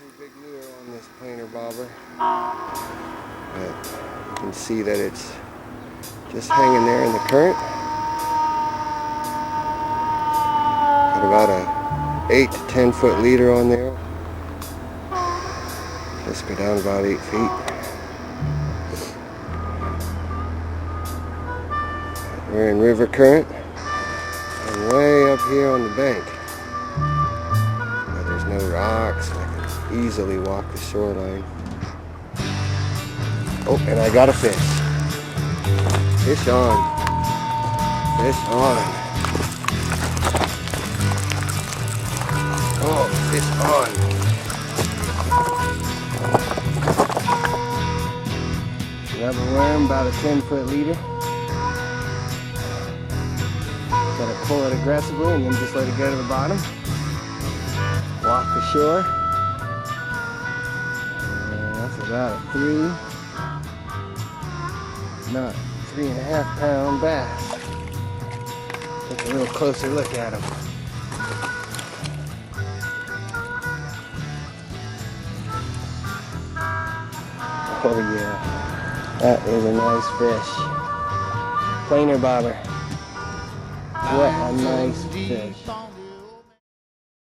Pretty big lure on this planer bobber, but you can see that it's just hanging there in the current. Got about a 8 to 10 foot leader on there. Just go down about 8 feet. We're in river current and way up here on the bank. But there's no rocks. I can easily walk the shoreline. Oh, and I got a fish. Fish on. Fish on. Oh, fish on. Rubber worm, about a 10 foot leader. Gotta pull it aggressively and then just let it go to the bottom. Walk the shore. And that's about a 3.5 pound bass. Take a little closer look at him. Oh yeah, that is a nice fish. Planer bobber. What a nice fish.